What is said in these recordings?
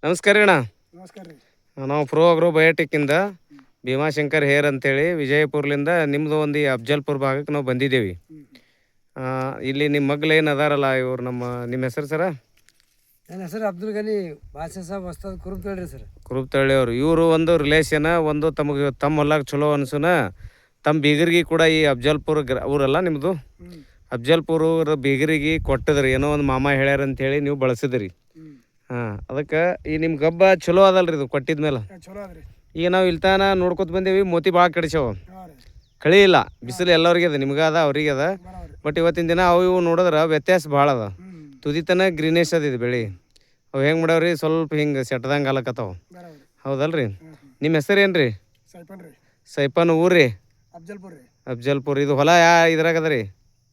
ನಮಸ್ಕಾರ ರೀ ಅಣ್ಣ. ನಮಸ್ಕಾರ ರೀ. ನಾವು ಪ್ರೋ ಅಗ್ರೋ ಬಯೋಟೆಕ್ಕಿಂದ ಭೀಮಾಶಂಕರ್ ಹೇರ್ ಅಂತೇಳಿ ವಿಜಯಪುರ್ಲಿಂದ ನಿಮ್ಮದು ಒಂದು ಈ ಅಫ್ಜಲ್ಪುರ ಭಾಗಕ್ಕೆ ನಾವು ಬಂದಿದ್ದೇವೆ. ಇಲ್ಲಿ ನಿಮ್ಮ ಮಗ್ಳು ಏನು ಅದಾರಲ್ಲ ಇವ್ರು ನಿಮ್ಮ ಹೆಸರು ಸರ? ನನ್ನ ಹೆಸರು ಅಬ್ದುಲ್ ಗನಿ ಬಾದ್ಶಾ ಸಾಬ್ ಹೊಸ್ತಾದ್ ಕುರುಬ್ತಳ್ಳಿ ಸರ್. ಕುರುಬ್ತಳ್ಳಿ ಅವರು. ಇವರು ಒಂದು ರಿಲೇಷನ್ ಒಂದು ತಮ್ಮ ಹೊಲ್ಲಾಗ ಚಲೋ ಅನ್ಸುನ ತಮ್ಮ ಬೀಗರಿಗೆ ಕೂಡ ಈ ಅಫ್ಜಲ್ಪುರ ಊರಲ್ಲ ನಿಮ್ಮದು. ಅಫ್ಜಲ್ಪುರ ಊರ ಬೀಗರಿಗೆ ಕೊಟ್ಟಿದ್ರಿ, ಏನೋ ಒಂದು ಮಾಮ ಹೇಳ್ಯಾರ ಅಂತೇಳಿ ನೀವು ಬಳಸಿದ್ರಿ. ಅದಕ್ಕೆ ಈ ನಿಮ್ಮ ಗಬ್ಬ ಚಲೋ ಅದಲ್ರಿ ಇದು ಕೊಟ್ಟಿದ್ಮೇಲೆ. ಚಲೋ ಅದ್ರಿ. ಈಗ ನಾವು ಇಲ್ತಾನ ನೋಡ್ಕೊತ ಬಂದೇವಿ, ಮೋತಿ ಭಾಳ ಕಡಿಸ್ಯಾವ, ಕಳಿ ಇಲ್ಲ. ಬಿಸಿಲು ಎಲ್ಲರಿಗೆ ಅದ, ನಿಮ್ಗೆ ಅದ ಅವ್ರಿಗೆ ಅದ. ಬಟ್ ಇವತ್ತಿನ ದಿನ ಅವು ಇವು ನೋಡಿದ್ರೆ ವ್ಯತ್ಯಾಸ ಭಾಳ ಅದ. ತುದಿತನ ಗ್ರೀನೇಶ್ ಅದ ಇದು ಬೆಳೆ. ಅವು ಹೆಂಗೆ ಮಾಡ್ಯಾವ್ರಿ, ಸ್ವಲ್ಪ ಹಿಂಗೆ ಸೆಟ್ದಂಗೆ ಆಲಕತ್ತಾವ. ಹೌದಲ್ರಿ? ನಿಮ್ಮ ಹೆಸರು ಏನು ರೀ? ಸೈಪನ್ ಊರು ರೀ? ಅಫ್ಜಲ್ಪುರ್. ಇದು ಹೊಲ ಇದ್ರಾಗ ಅದ ರೀ?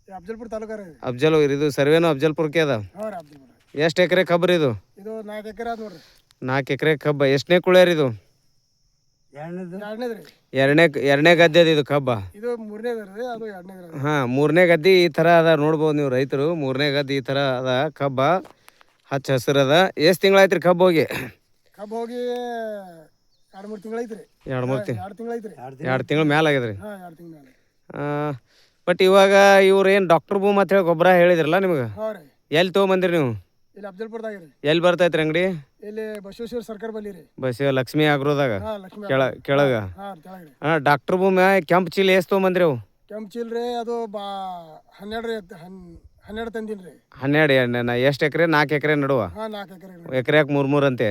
ಅಫ್ಜಲ್ಪುರ ತಾಲೂಕು ರೀ. ಅಫ್ಜಲ್ ಇದು ಸರ್ವೇನು ಅಫ್ಜಲ್ಪುರಕ್ಕೆ ಅದ. ಎಷ್ಟು ಎಕರೆ ಕಬ್ಬು ರೀ ಇದು? ಇದು 4 ಎಕರೆ ಅದ ನೋಡ್ರಿ. 4 ಎಕರೆ ಕಬ್ಬ. ಎಷ್ಟನೇ ಕುಳ್ಯಾರ ಇದು? ಎರಡನೇ ಗದ್ದೆ ಅದ ಇದು ಕಬ್ಬ. ಇದು 3ನೇ ರೀ, ಅದು 2ನೇ. ಹಾಂ, 3ನೇ ಗದ್ದೆ ಈ ಥರ ಅದ ನೋಡ್ಬೋದು ನೀವು ರೈತರು. 3ನೇ ಗದ್ದೆ ಈ ಥರ ಅದ ಕಬ್ಬ, ಹಚ್ಚ ಹಸಿರು ಅದ. ಎಷ್ಟು ತಿಂಗಳಾಯ್ತು ರೀ ಕಬ್ಬು ಹೋಗಿ? ಕಬ್ಬು ಹೋಗಿ 2-3 ತಿಂಗಳು ಐತ್ರಿ. 2 ತಿಂಗಳು ಐತ್ರಿ. 2 ತಿಂಗಳ ಮ್ಯಾಲ ಆಗ್ಯದ ರೀ. 2 ತಿಂಗಳ ಮೇಲೆ. ಬಟ್ ಇವಾಗ ಇವ್ರು ಏನು ಡಾಕ್ಟರ್ ಭೂಮ್ ಅಂತ ಹೇಳಿ ಗೊಬ್ಬರ ಹೇಳಿದ್ರಲ್ಲ ನಿಮ್ಗೆ, ಎಲ್ಲಿ ತೊಗೊಂಬಂದಿರಿ ನೀವು? ಇಲ್ಲಿ ಅಫ್ಜಲ್ಪುರದಾಗ ರೀ. ಎಲ್ಲಿ ಬರ್ತೈತ್ರಿ ಅಂಗಡಿ? ಇಲ್ಲಿ ಬಸವೇಶ್ವರ ಸರ್ಕಾರ ಬಲ್ಲಿ ರೀ. ಲಕ್ಷ್ಮಿ ಆಗ್ರೋದಾಗ ಕೆಳಗ. ತೆಳಗ್ರಿ. ಡಾಕ್ಟರ್ ಭೂಮಿ ಕೆಂಪು ಚೀಲ ಎಷ್ಟು ತೊಗೊಂಬಂದ್ರಿ ಅವು? ಕೆಂಪು ಚೀಲ ರೀ, ಅದು 12 ತಂದಿನಿ ರೀ. 12 ಎಷ್ಟು ಎಕರೆ? 4 ಎಕರೆ ನಡುವ? 4 ಎಕರೆ. ಎಕರೆಗೆ 3 ಅಂತೆ.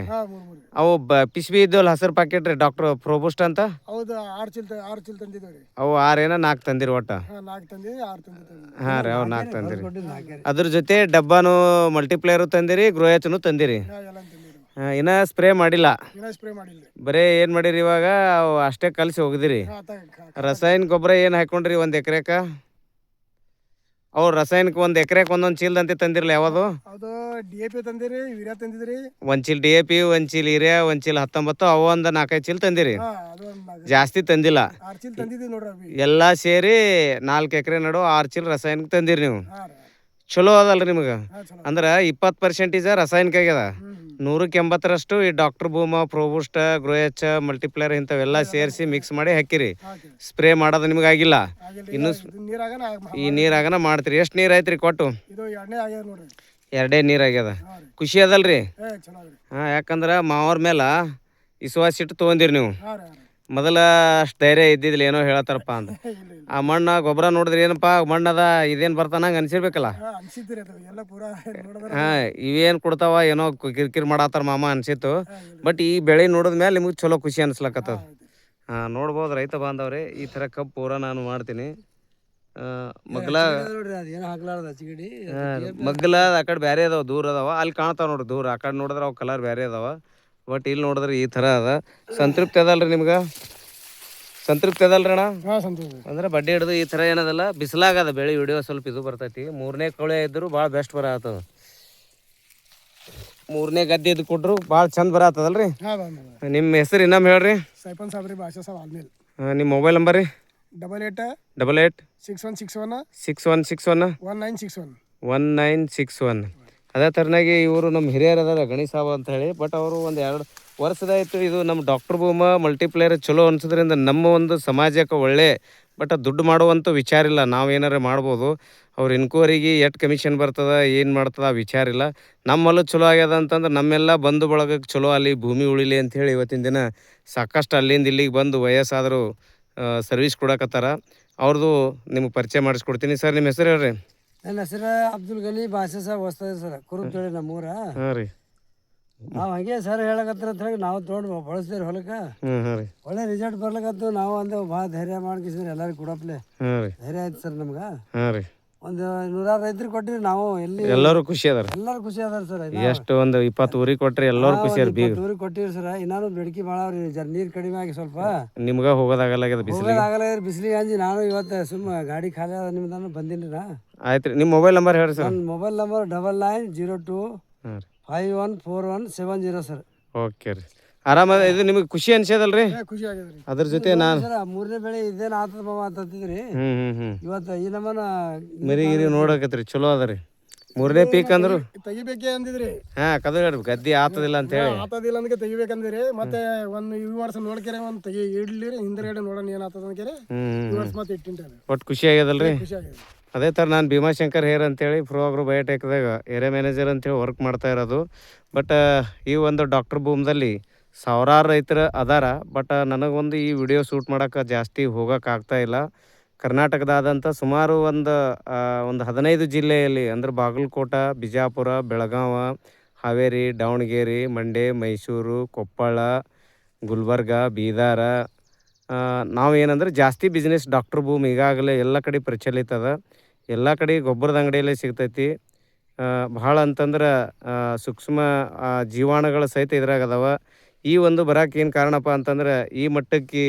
ಅವು ಪಿಸ್ಬಿ ಇದ್ದವಲ್ಲ ಹಸಿರು ಪ್ಯಾಕೆಟ್ ರೀ, ಡಾಕ್ಟರ್ ಪ್ರೋಬೂಸ್ಟ್ ಅಂತ? ಹೌದು, 6 ಚೀಲ ತಂದಿದ್ದೇವೆ ರೀ. ಅವು 6 4 ತಂದಿರಿ ಒಟ್ಟ? 4 ತಂದಿವಿ, 6 ತಂದಿದ್ದೀವಿ. ಹಾಂ ರೀ, ಅವು 4 ತಂದಿರಿ. ಅದ್ರ ಜೊತೆ ಡಬ್ಬಾನು ಮಲ್ಟಿಪ್ಲೇಯರು ತಂದಿರಿ, ಗ್ರೋಯಚನು ತಂದಿರಿ. ಇನ್ನ ಸ್ಪ್ರೇ ಮಾಡಿಲ್ಲ? ಬರೀ ಏನು ಮಾಡಿರಿ ಇವಾಗ? ಅವು ಅಷ್ಟೇ ಕಲಿಸಿ ಹೋಗಿದಿರಿ. ರಾಸಾಯನಿಕ ಗೊಬ್ಬರ ಏನು ಹಾಕೊಂಡ್ರಿ 1 ಎಕರೆಕ? ಅವ್ರು ರಾಸಾಯನಿಕ 1 ಎಕರೆಗೆ ಒಂದೊಂದು ಚೀಲದಂತೆ ತಂದಿರಲ್ಲ ಯಾವುದು? ಅದು DAP ತಂದಿರಿ, ಯೂರಿಯಾ ತಂದಿದ್ರಿ. 1 ಚೀಲ DAP, 1 ಚೀಲ ಯೂರಿಯಾ, 1 ಚೀಲ 19, ಅವು ಒಂದು 4-5 ಚೀಲ ತಂದಿರಿ. ಜಾಸ್ತಿ ತಂದಿಲ್ಲ. 6 ಚೀಲ ತಂದಿದ್ದೀವಿ ನೋಡ್ರಿ. ಎಲ್ಲ ಸೇರಿ 4 ಎಕರೆ ನಡು 6 ಚೀಲ ರಾಸಾಯನಿಕ ತಂದಿರಿ ನೀವು. ಚಲೋ ಅದಲ್ರಿ ನಿಮ್ಗೆ? ಅಂದ್ರೆ 20% ರಾಸಾಯನಿಕ ಆಗ್ಯದ, 180ರಷ್ಟು ಈ ಡಾಕ್ಟರ್ ಭೂಮ, ಪ್ರೋಬೂಸ್ಟ್, ಗ್ರೋಯಚ್, ಮಲ್ಟಿಪ್ಲೇಯರ್ ಇಂಥವೆಲ್ಲ ಸೇರಿಸಿ ಮಿಕ್ಸ್ ಮಾಡಿ ಹಾಕಿರಿ. ಸ್ಪ್ರೇ ಮಾಡೋದು ನಿಮ್ಗೆ ಆಗಿಲ್ಲ ಇನ್ನು? ಈ ನೀರಾಗನ ಮಾಡ್ತೀರಿ. ಎಷ್ಟು ನೀರು ಐತ್ರಿ ಕೊಟ್ಟು? 2 ನೀರು ಆಗ್ಯದ. ಖುಷಿ ಅದಲ್ರಿ? ಹಾಂ, ಯಾಕಂದ್ರೆ ಮಾವ್ರ ಮೇಲೆ ವಿಶ್ವಾಸ ಇಟ್ಟು ತೊಗೊಂದಿರಿ ನೀವು. ಮೊದಲ ಅಷ್ಟು ಧೈರ್ಯ ಇದ್ದಿದ್ದಿಲ್ಲ, ಏನೋ ಹೇಳತ್ತಾರಪ್ಪ ಅಂತ. ಆ ಮಣ್ಣು ಗೊಬ್ಬರ ನೋಡಿದ್ರಿ, ಏನಪ್ಪ ಮಣ್ಣದ ಇದೇನು ಬರ್ತಾನಂಗೆ ಅನ್ಸಿರ್ಬೇಕಲ್ಲ? ಹಾಂ, ಇವೇನು ಕೊಡ್ತಾವ ಏನೋ ಕಿರಿಕಿರಿ ಮಾಡತ್ತಾರ ಮಾಮ ಅನ್ಸಿತ್ತು. ಬಟ್ ಈ ಬೆಳೆ ನೋಡಿದ ಮೇಲೆ ನಿಮ್ಗೆ ಚಲೋ ಖುಷಿ ಅನ್ಸ್ಲಕತ್ತದ. ಹಾಂ, ನೋಡ್ಬೋದು ರೈತ ಬಾಂಧವ್ರೆ, ಈ ಥರ ಕಬ್ಬು ಪೂರ ನಾನು ಮಾಡ್ತೀನಿ. ಮಗ್ಲ ಆ ಕಡೆ ಬೇರೆ ಅದಾವ, ದೂರ ಅದಾವ. ಅಲ್ಲಿ ಕಾಣ್ತಾವ ನೋಡ್ರಿ ದೂರ, ಆ ಕಡೆ ನೋಡಿದ್ರೆ ಅವು ಕಲರ್ ಬೇರೆ ಅದಾವ. ಬಟ್ ಇಲ್ಲಿ ನೋಡಿದ್ರೆ ಈ ಥರ ಅದ. ಸಂತೃಪ್ತಿ ಅದಲ್ರಿ ನಿಮ್ಗೆ? ಸಂತೃಪ್ತಿ ಅದಲ್ರಿ ಅಣ್ಣ? ಅಂದ್ರೆ ಬಡ್ಡಿ ಹಿಡಿದು ಈ ಥರ ಏನದಲ್ಲ, ಬಿಸಿಲಾಗದ ಬೆಳೆ ವಿಡಿಯೋ ಸ್ವಲ್ಪ ಇದು ಬರ್ತೈತಿ. 3ನೇ ಕಳೆ ಇದ್ರು ಭಾಳ ಬೆಸ್ಟ್ ಬರತ್ತದ. 3ನೇ ಗದ್ದೆ ಇದು ಕೊಟ್ರು ಭಾಳ ಚಂದ ಬರತ್ತದಲ್ರಿ? ನಿಮ್ಮ ಹೆಸರು ಇನ್ನೊಮ್ಮೆ ಹೇಳ್ರಿ. ಸೈಪನ್ ಸಾಬ್ರಿ, ಬಾದ್ಶಾ ಸಾಬ್ ಆಲ್ಮೇಲ್. ನಿಮ್ಮ ಮೊಬೈಲ್ ನಂಬರ್ ರೀ? 88 6161 1961. ಅದೇ ಥರನಾಗಿ ಇವರು ನಮ್ಮ ಹಿರಿಯರು ಅದಾರ, ಗಣೇಶ್ ಸಾಬ್ ಅಂತ ಹೇಳಿ. ಬಟ್ ಅವರು 1-2 ವರ್ಷದಾಯಿತು ಇದು ನಮ್ಮ ಡಾಕ್ಟರ್ ಭೂಮ ಮಲ್ಟಿಪ್ಲೇಯರ್ ಚಲೋ ಅನ್ಸೋದ್ರಿಂದ ನಮ್ಮ ಒಂದು ಸಮಾಜಕ್ಕೆ ಒಳ್ಳೆ. ಬಟ್ ದುಡ್ಡು ಮಾಡುವಂಥ ವಿಚಾರ ಇಲ್ಲ, ನಾವು ಏನಾರು ಮಾಡ್ಬೋದು. ಅವ್ರ ಇನ್ಕ್ವೈರಿಗೆ ಎಷ್ಟು ಕಮಿಷನ್ ಬರ್ತದೆ, ಏನು ಮಾಡ್ತದೆ ಆ ವಿಚಾರ ಇಲ್ಲ. ನಮ್ಮಲ್ಲೂ ಚಲೋ ಆಗ್ಯದ ಅಂತಂದ್ರೆ ನಮ್ಮೆಲ್ಲ ಬಂಧು ಬಳಗಕ್ಕೆ ಚಲೋ ಅಲ್ಲಿ ಭೂಮಿ ಉಳಿಲಿ ಅಂಥೇಳಿ ಇವತ್ತಿನ ದಿನ ಸಾಕಷ್ಟು ಅಲ್ಲಿಂದ ಇಲ್ಲಿಗೆ ಬಂದು ವಯಸ್ಸಾದರೂ ಸರ್ವಿಸ್ ಕೊಡಕತ್ತಾರ. ಅವ್ರದ್ದು ನಿಮ್ಗೆ ಪರಿಚಯ ಮಾಡಿಸ್ಕೊಡ್ತೀನಿ. ಸರ್, ನಿಮ್ಮ ಹೆಸರು ಹೇಳ್ರಿ? ನನ್ನ ಹೆಸರು ಅಬ್ದುಲ್ ಗನಿ ಬಾದ್ಶಾ ಸಾಬ್ ಹೊಸ್ತಾದ್ ಸರ್, ಕುರುಬ್ತಳ್ಳಿ ನಮ್ಮೂರ. ಹಾಂ ರೀ. ನಾವು ಹಂಗೆ ಸರ್ ಹೇಳಕತ್ತಾರ ಅಂತ ಹೇಳಿ ನಾವು ತೊಗೊಂಡು ಬಳಸ್ತೀವಿ ಹೊಲಕ್ಕೆ. ಒಳ್ಳೆ ರಿಸಲ್ಟ್ ಬರ್ಲಕತ್ತು. ನಾವು ಒಂದು ಭಾಳ ಧೈರ್ಯ ಮಾಡ್ಕಿಸಿದ್ರಿ ಎಲ್ಲರಿಗೂ ಕೊಡಪ್ಲೆ. ಧೈರ್ಯ ಆಯ್ತು ಸರ್ ನಮ್ಗೆ. ಒಂದು 100 ರೈತರಿಗೆ ಕೊಟ್ಟಿರಿ ನಾವು. ಎಲ್ಲರೂ ಖುಷಿ ಅದಾರ? ಎಲ್ಲರೂ ಖುಷಿ ಅದಾರ ಸರ್. ಎಷ್ಟು ಒಂದು 20 ಊರಿಗೆ ಕೊಟ್ರಿ? ಎಲ್ಲರೂ ಖುಷಿ ಅದ? 20 ಊರಿಗೆ ಕೊಟ್ಟಿರಿ ಸರ್. ಇನ್ನೂ ಬೇಡಿಕೆ ಭಾಳ ಅವ್ರಿ, ನೀರು ಕಡಿಮೆ ಆಗಿ ಸ್ವಲ್ಪ ನಿಮ್ಗೆ ಹೋಗೋದಾಗಲ್ಲ ಬಿಸಿಲಿಗೆ ಅಂಜಿ ನಾನು ಇವತ್ತು ಸುಮ್ಮ ಗಾಡಿ ಖಾಲಿ ಆದ ನಿಮ್ದು ಬಂದಿನಿ ನಾ. ಆಯ್ತು ರೀ. ನಿಮ್ಮ ಮೊಬೈಲ್ ನಂಬರ್ ಹೇಳ್ರಿ ಸರ್? ನನ್ನ ಮೊಬೈಲ್ ನಂಬರ್ 9902 514170 ಸರ್. ಓಕೆ ರೀ, ಆರಾಮ. ಇದು ನಿಮಗೆ ಖುಷಿ ಅನ್ಸದಲ್ರಿ? ಖುಷಿ ಆಗಿದ್ರಿ. ಅದ್ರ ಜೊತೆ ನಾನು 3ನೇ ಬೆಳೆ ಇದೇನು ಆತದ ಮಾವ ಅಂತಂತಿದ್ರಿ. ಇವತ್ತು ಈ ನಮ್ಮನ ಮರಿ ಗಿರಿ ನೋಡಕತ್ರಿ, ಚಲೋ ಅದ ರೀ. ಮೂರನೇ ಪೀಕ್ ಅಂದ್ರು ತೆಗಿಬೇಕೇ ಅಂದಿದ್ರಿ. ಕದ ಗದ್ದಿ ಆತದಿಲ್ಲ ಅಂತ ಹೇಳಿ ಆತದಿಲ್ಲ ಅಂದಕ್ಕೆ ತೆಗಿಬೇಕಂದಿರಿ. ಮತ್ತೆ ಒಂದು ಈ ವರ್ಷ ನೋಡ್ಕೆರೆ ಒಂದು ಇಡ್ಲಿರಿ, ಹಿಂದ್ಗಡೆ ನೋಡೋಣ ಏನಾಗ್ತದ ಅಂದ್ಕೆರೆ ಈ ವರ್ಷ ಮತ್ತೆ ಇಟ್ಟಿಂಟಾರೆ. ಒಟ್ಟು ಖುಷಿ ಆಗ್ಯದಲ್ರಿ. ಖುಷಿ ಆಗಿದೆ. ಅದೇ ಥರ ನಾನು ಭೀಮಾಶಂಕರ್ ಹೇರ್ ಅಂತೇಳಿ ಪ್ರೋ ಆಗ್ರೋ ಬಯೋಟೆಕ್ದಾಗ ಏರಿಯಾ ಮ್ಯಾನೇಜರ್ ಅಂತೇಳಿ ವರ್ಕ್ ಮಾಡ್ತಾ ಇರೋದು. ಬಟ್ ಈ ಒಂದು ಡಾಕ್ಟರ್ ಭೂಮ್ದಲ್ಲಿ ಸಾವಿರಾರು ರೈತರು ಅದಾರ. ಬಟ್ ನನಗೊಂದು ಈ ವಿಡಿಯೋ ಶೂಟ್ ಮಾಡೋಕೆ ಜಾಸ್ತಿ ಹೋಗೋಕ್ಕಾಗ್ತಾ ಇಲ್ಲ. ಕರ್ನಾಟಕದಾದಂಥ ಸುಮಾರು ಒಂದು 15 ಜಿಲ್ಲೆಯಲ್ಲಿ ಅಂದರೆ ಬಾಗಲಕೋಟ, ಬಿಜಾಪುರ, ಬೆಳಗಾವಿ, ಹಾವೇರಿ, ದಾವಣಗೆರೆ, ಮಂಡ್ಯ, ಮೈಸೂರು, ಕೊಪ್ಪಳ, ಗುಲ್ಬರ್ಗ, ಬೀದರ, ನಾವೇನಂದ್ರೆ ಜಾಸ್ತಿ ಬಿಸ್ನೆಸ್ ಡಾಕ್ಟರ್ ಭೂಮಿ ಈಗಾಗಲೇ ಎಲ್ಲ ಕಡೆ ಪ್ರಚಲಿತ ಅದ. ಎಲ್ಲ ಕಡೆ ಗೊಬ್ಬರದ ಅಂಗಡಿಯಲ್ಲೇ ಸಿಗ್ತೈತಿ. ಭಾಳ ಅಂತಂದ್ರೆ ಸೂಕ್ಷ್ಮ ಜೀವಾಣುಗಳು ಸಹಿತ ಇದ್ರಾಗ ಅದಾವ. ಈ ಒಂದು ಬರೋಕೆ ಏನು ಕಾರಣಪ್ಪ ಅಂತಂದ್ರೆ ಈ ಮಟ್ಟಿಗೆ